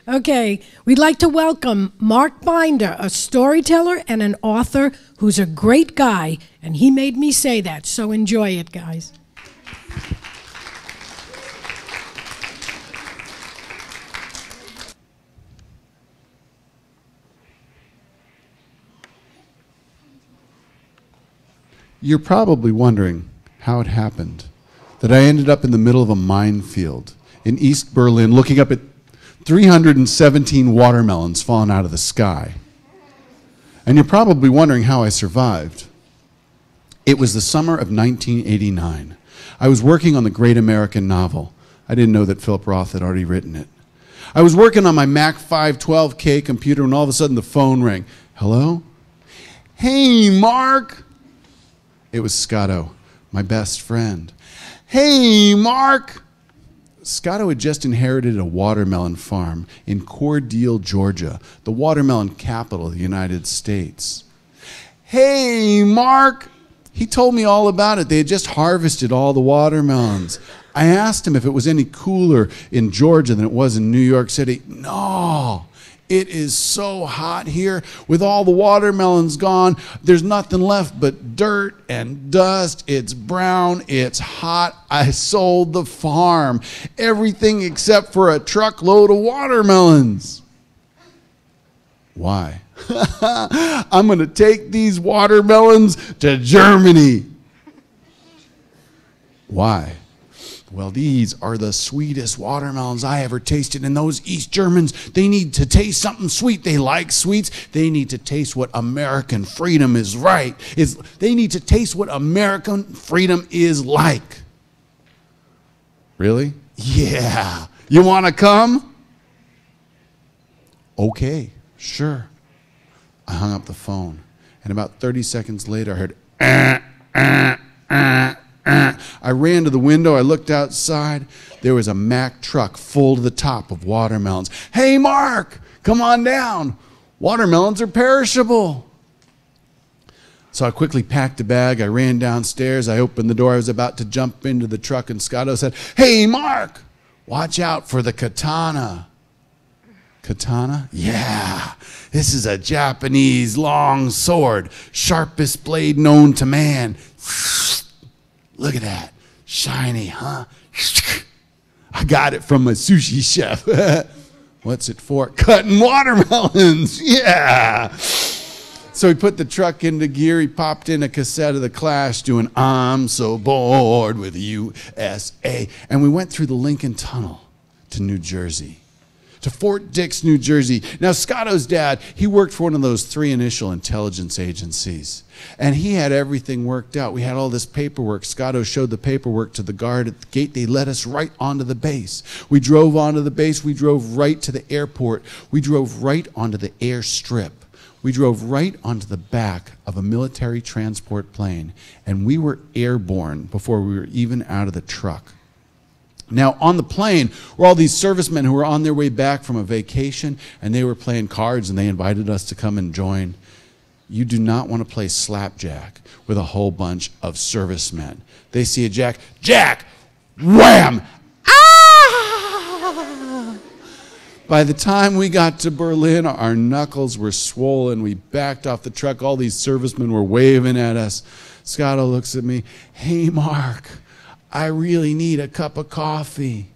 Okay, we'd like to welcome Mark Binder, a storyteller and an author who's a great guy, and he made me say that, so enjoy it, guys. You're probably wondering how it happened that I ended up in the middle of a minefield in East Berlin looking up at 317 watermelons falling out of the sky. And you're probably wondering how I survived. It was the summer of 1989. I was working on the great American novel. I didn't know that Philip Roth had already written it. I was working on my Mac 512K computer when all of a sudden the phone rang. Hello? Hey, Mark! It was Scotto, my best friend. Hey, Mark! Scotto had just inherited a watermelon farm in Cordele, Georgia, the watermelon capital of the United States. Hey, Mark! He told me all about it. They had just harvested all the watermelons. I asked him if it was any cooler in Georgia than it was in New York City. No! It is so hot here. With all the watermelons gone, there's nothing left but dirt and dust. It's brown. It's hot. I sold the farm. Everything except for a truckload of watermelons. Why? I'm going to take these watermelons to Germany. Why? Well, these are the sweetest watermelons I ever tasted, and those East Germans, they need to taste something sweet. They like sweets. They need to taste what American freedom is they need to taste what American freedom is like. Really? Yeah. You want to come? Okay, sure. I hung up the phone, and about 30 seconds later, I heard, I ran to the window. I looked outside. There was a Mack truck full to the top of watermelons. Hey, Mark, come on down. Watermelons are perishable. So I quickly packed a bag. I ran downstairs. I opened the door. I was about to jump into the truck, and Scotto said, Hey, Mark, watch out for the katana. Katana? Yeah. This is a Japanese long sword, sharpest blade known to man. Look at that. Shiny, huh? I got it from a sushi chef. What's it for? Cutting watermelons. Yeah. So he put the truck into gear. He popped in a cassette of The Clash doing I'm So Bored with USA. And we went through the Lincoln Tunnel to New Jersey, to Fort Dix, New Jersey. Now, Scotto's dad, he worked for one of those 3 initial intelligence agencies. And he had everything worked out. We had all this paperwork. Scotto showed the paperwork to the guard at the gate. They let us right onto the base. We drove onto the base. We drove right to the airport. We drove right onto the airstrip. We drove right onto the back of a military transport plane. And we were airborne before we were even out of the truck. Now, on the plane were all these servicemen who were on their way back from a vacation, and they were playing cards, and they invited us to come and join. You do not want to play slapjack with a whole bunch of servicemen. They see a jack, wham! Ah! By the time we got to Berlin, our knuckles were swollen. We backed off the truck. All these servicemen were waving at us. Scotto looks at me, Hey, Mark, I really need a cup of coffee.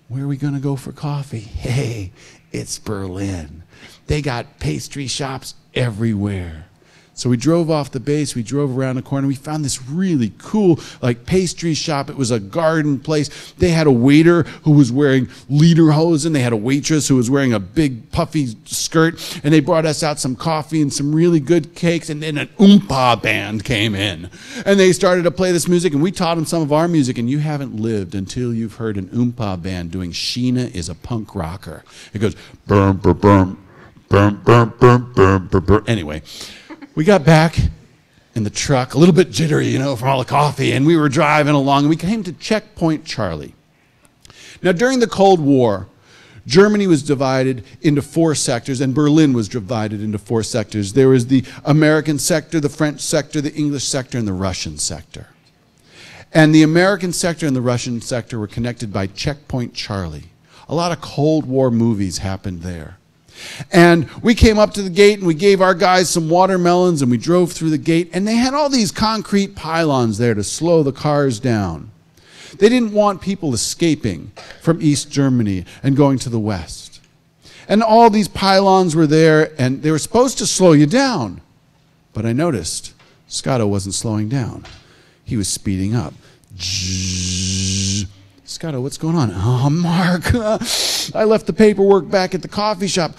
Where are we going to go for coffee? Hey, it's Berlin. They got pastry shops everywhere. So we drove off the base. We drove around the corner. We found this really cool pastry shop. It was a garden place. They had a waiter who was wearing lederhosen. They had a waitress who was wearing a big puffy skirt. And they brought us out some coffee and some really good cakes. And then an oompah band came in. And they started to play this music. And we taught them some of our music. And you haven't lived until you've heard an oompah band doing Sheena is a Punk Rocker. It goes, bum, bum, bum, bum, bum, bum, bum, bum, bum. Anyway. We got back in the truck, a little bit jittery, from all the coffee, and we were driving along, and we came to Checkpoint Charlie. Now, during the Cold War, Germany was divided into 4 sectors, and Berlin was divided into 4 sectors. There was the American sector, the French sector, the English sector, and the Russian sector. And the American sector and the Russian sector were connected by Checkpoint Charlie, A lot of Cold War movies happened there. And we came up to the gate and we gave our guys some watermelons and we drove through the gate, and they had all these concrete pylons there to slow the cars down. They didn't want people escaping from East Germany and going to the West. And all these pylons were there, and they were supposed to slow you down. But I noticed Scotto wasn't slowing down. He was speeding up. Scotto, what's going on? Oh, Mark, I left the paperwork back at the coffee shop.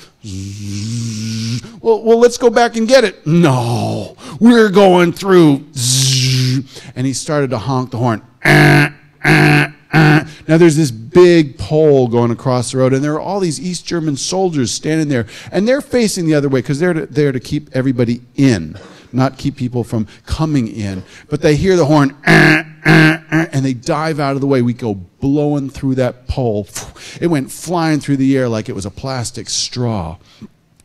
Well, let's go back and get it. No, we're going through. And he started to honk the horn. Now there's this big pole going across the road, and there are all these East German soldiers standing there, and they're facing the other way because they're there to keep everybody in, not keep people from coming in. But they hear the horn, and they dive out of the way. We go blowing through that pole. It went flying through the air like it was a plastic straw.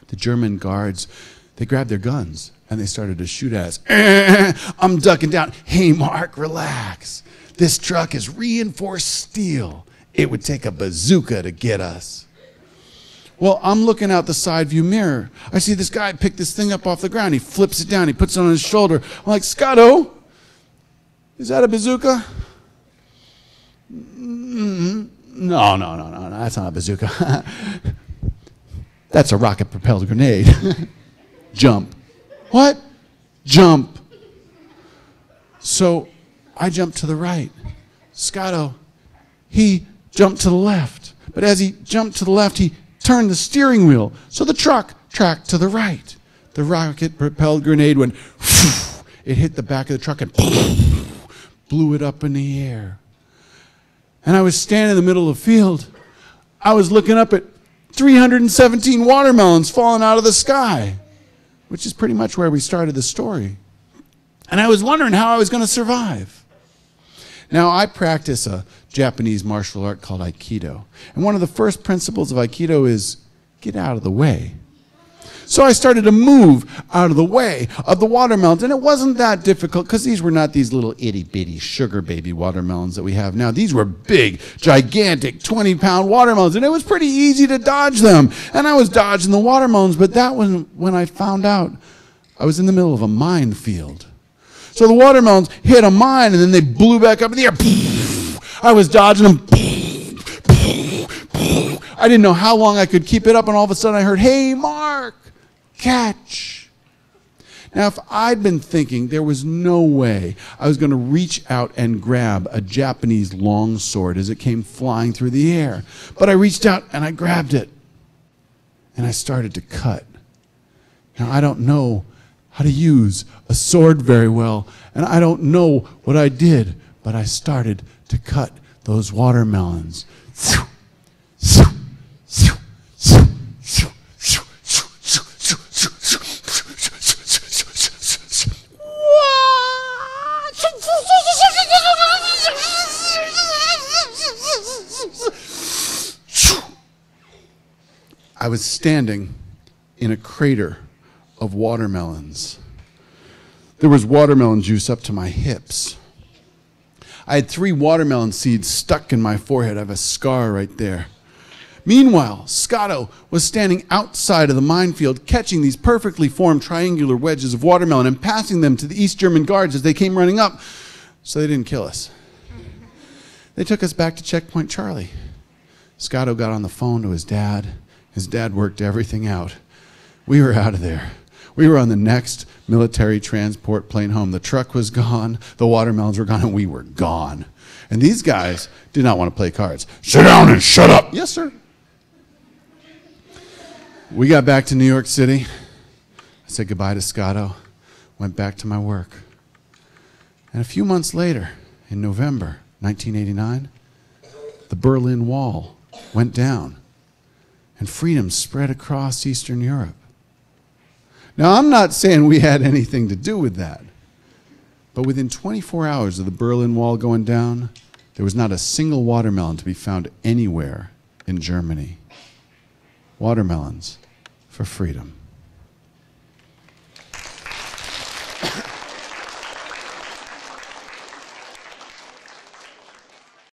The German guards, they grabbed their guns, and they started to shoot at us. I'm ducking down. Hey, Mark, relax. This truck is reinforced steel. It would take a bazooka to get us. Well, I'm looking out the side view mirror. I see this guy pick this thing up off the ground. He flips it down. He puts it on his shoulder. I'm like, Scotto, is that a bazooka? No, that's not a bazooka. That's a rocket-propelled grenade. Jump. What? Jump. So I jumped to the right. Scotto, he jumped to the left. But as he jumped to the left, he turned the steering wheel. So the truck tracked to the right. The rocket-propelled grenade went, it hit the back of the truck and blew it up in the air. And I was standing in the middle of the field. I was looking up at 317 watermelons falling out of the sky, which is pretty much where we started the story. And I was wondering how I was going to survive. Now, I practice a Japanese martial art called Aikido. And one of the first principles of Aikido is get out of the way. So I started to move out of the way of the watermelons. And it wasn't that difficult because these were not these little itty-bitty sugar baby watermelons that we have now. These were big, gigantic, 20-pound watermelons. And it was pretty easy to dodge them. And I was dodging the watermelons. But that was when I found out I was in the middle of a minefield. So the watermelons hit a mine, and then they blew back up in the air. I was dodging them. I didn't know how long I could keep it up, and all of a sudden I heard, hey, Mark, catch. Now, if I'd been thinking there was no way I was going to reach out and grab a Japanese longsword as it came flying through the air, but I reached out and I grabbed it, and I started to cut. Now, I don't know how to use a sword very well, and I don't know what I did, but I started to cut those watermelons. I was standing in a crater of watermelons. There was watermelon juice up to my hips. I had 3 watermelon seeds stuck in my forehead. I have a scar right there. Meanwhile, Scotto was standing outside of the minefield, catching these perfectly formed triangular wedges of watermelon and passing them to the East German guards as they came running up, so they didn't kill us. They took us back to Checkpoint Charlie. Scotto got on the phone to his dad. His dad worked everything out. We were out of there. We were on the next military transport plane home. The truck was gone, the watermelons were gone, and we were gone. And these guys did not want to play cards. Sit down and shut up. Yes, sir. We got back to New York City. I said goodbye to Scotto, went back to my work. And a few months later, in November 1989, the Berlin Wall went down, and freedom spread across Eastern Europe. Now, I'm not saying we had anything to do with that, but within 24 hours of the Berlin Wall going down, there was not a single watermelon to be found anywhere in Germany. Watermelons for freedom.